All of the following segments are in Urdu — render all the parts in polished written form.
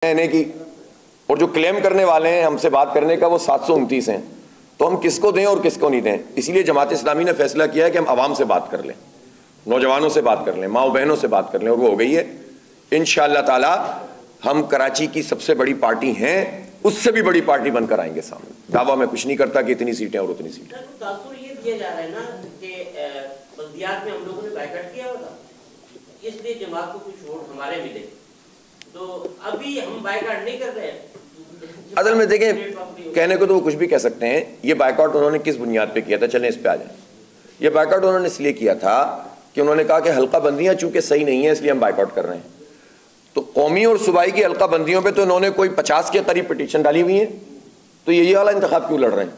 کی اور جو کلیم کرنے والے ہیں ہم سے بات کرنے کا وہ 729 ہیں، تو ہم کس کو دیں اور کس کو نہیں دیں؟ اسی لیے جماعت اسلامی نے فیصلہ کیا ہے کہ ہم عوام سے بات کر لیں، نوجوانوں سے بات کر لیں، ماں و بہنوں سے بات کر لیں، اور وہ ہو گئی ہے انشاءاللہ تعالی۔ ہم کراچی کی سب سے بڑی پارٹی ہیں، اس سے بھی بڑی پارٹی بن کر آئیں گے سامنے۔ دعویٰ میں کچھ نہیں کرتا کہ اتنی سیٹیں اور اتنی سیٹیں۔ تاثر یہ دیا جا رہا ہے نا کہ بلدیات میں ہم لوگوں نے بائیکاٹ کیا ہوا تھا، اس لیے جماعت کو کچھ ووٹ ہمارے ملے، تو ابھی ہم بائیکاٹ نہیں کر رہے ہیں۔ اصل میں دیکھیں، کہنے کو تو وہ کچھ بھی کہہ سکتے ہیں، یہ بائیکاٹ انہوں نے کس بنیاد پہ کیا تھا؟ چلیں اس پہ آ جائیں۔ یہ بائیکاٹ انہوں نے اس لیے کیا تھا کہ انہوں نے کہا کہ حلقہ بندیاں چونکہ صحیح نہیں ہیں، اس لیے ہم بائیکاٹ کر رہے ہیں۔ تو قومی اور صوبائی کی حلقہ بندیوں پہ تو انہوں نے کوئی 50 کے قریب پٹیشن ڈالی ہوئی ہیں، تو یہ والا انتخاب کیوں لڑ رہے ہیں؟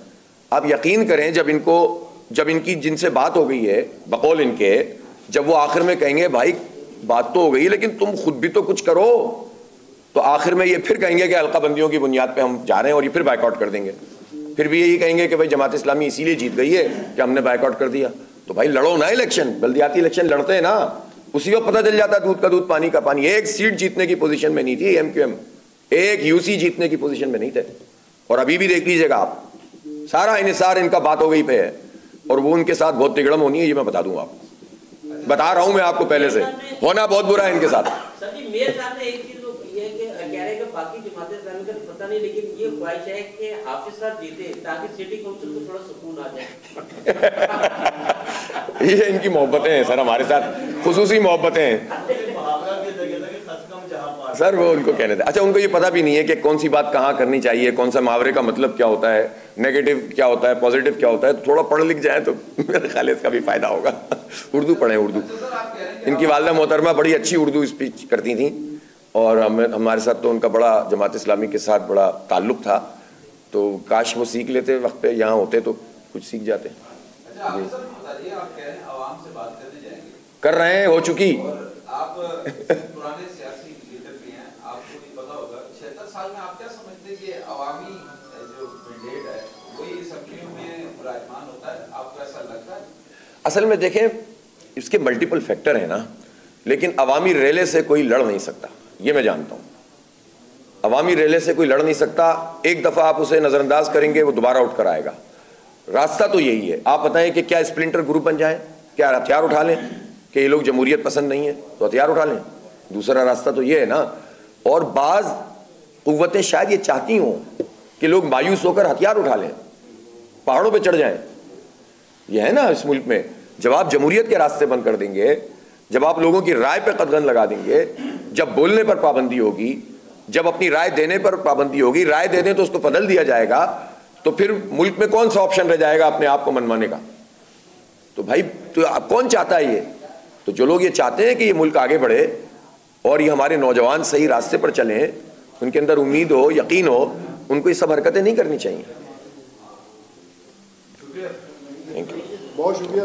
آپ یقین کریں، جب ان کی جن سے بات ہو گئی ہے بقول ان کے، جب وہ آخر میں کہیں گے بھائی بات تو ہو گئی لیکن تم خود بھی تو کچھ کرو، تو آخر میں یہ پھر کہیں گے کہ حلقہ بندیوں کی بنیاد پہ ہم جا رہے ہیں، اور یہ پھر بائیکاٹ کر دیں گے۔ پھر بھی یہی کہیں گے کہ بھائی جماعت اسلامی اسی لیے جیت گئی ہے کہ ہم نے بائیکاٹ کر دیا۔ تو بھائی لڑو نا الیکشن، بلدیاتی الیکشن لڑتے ہیں نا، اسی وقت پتہ چل جاتا دودھ کا دودھ پانی کا پانی۔ ایک سیٹ جیتنے کی پوزیشن میں نہیں تھی ایم کیو ایم، ایک یو سی جیتنے کی پوزیشن میں نہیں تھے، اور ابھی بھی دیکھ لیجیے گا آپ، سارا انحصار ان کا بات ہو گئی پہ ہے، اور وہ ان کے ساتھ بہت تگڑم ہونی ہے، یہ میں بتا دوں آپ کو، بتا رہا ہوں میں آپ کو پہلے سے، ہونا بہت برا ہے ان کے ساتھ۔ سر جی میرے ساتھ ایک چیز یہ ہے کہ کہہ رہے ہیں کہ باقی جماعت اسلامی کا پتہ نہیں، لیکن یہ خواہش ہے کہ حافظ صاحب جیتے تاکہ سٹی کونسل کو تھوڑا سکون آ جائے۔ یہ ان کی محبتیں ہیں سر، ہمارے ساتھ خصوصی محبتیں ہیں سر، وہ ان کو کہنے تھے۔ اچھا، ان کو یہ پتہ بھی نہیں ہے کہ کون سی بات کہاں کرنی چاہیے، کون سا محاورے کا مطلب کیا ہوتا ہے، نیگیٹو کیا ہوتا ہے، پازیٹیو کیا ہوتا ہے۔ تو تھوڑا پڑھ لکھ جائیں تو میرے خیال ہے اس کا بھی فائدہ ہوگا۔ اردو پڑھیں، اردو۔ ان کی والدہ محترمہ بڑی اچھی اردو اسپیچ کرتی تھیں، اور ہمارے ساتھ تو ان کا بڑا جماعت اسلامی کے ساتھ بڑا تعلق تھا، تو کاش وہ سیکھ لیتے وقت پہ، یہاں ہوتے تو کچھ سیکھ جاتے۔ کر رہے ہیں، ہو چکی۔ آپ پرانے سیاسی لیڈر بھی ہیں، آپ کو بھی پتا ہوگا 76 سال میں آپ کیا سمجھتے ہیں کہ عوامی جو مینڈیٹ ہے وہی اسمبلیوں میں براجمان ہوتا ہے؟ آپ کو ایسا لگتا ہے؟ اصل میں دیکھیں، اس کے ملٹیپل فیکٹر ہیں نا، لیکن عوامی ریلے سے کوئی لڑ نہیں سکتا، یہ میں جانتا ہوں۔ عوامی ریلے سے کوئی لڑ نہیں سکتا، ایک دفعہ آپ اسے نظر انداز کریں گے وہ دوبارہ اٹھ کر آئے گا۔ راستہ تو یہی ہے، آپ بتائیں کہ کیا اسپلنٹر گروپ بن جائیں، کیا ہتھیار اٹھا لیں کہ یہ لوگ جمہوریت پسند نہیں ہیں تو ہتھیار اٹھا لیں؟ دوسرا راستہ تو یہ ہے نا۔ اور بعض قوتیں شاید یہ چاہتی ہوں کہ لوگ مایوس ہو کر ہتھیار اٹھا لیں، پہاڑوں پہ چڑھ جائیں۔ یہ ہے نا اس ملک میں، جب آپ جمہوریت کے راستے بند کر دیں گے، جب آپ لوگوں کی رائے پہ قدغن لگا دیں گے، جب بولنے پر پابندی ہوگی، جب اپنی رائے دینے پر پابندی ہوگی، رائے دے دیں تو اس کو بدل دیا جائے گا، تو پھر ملک میں کون سا آپشن رہ جائے گا اپنے آپ کو منوانے کا؟ تو بھائی تو اب کون چاہتا ہے یہ؟ تو جو لوگ یہ چاہتے ہیں کہ یہ ملک آگے بڑھے اور یہ ہمارے نوجوان صحیح راستے پر چلیں، ان کے اندر امید ہو، یقین ہو، ان کو یہ سب حرکتیں نہیں کرنی چاہیے۔ بہت شکریہ۔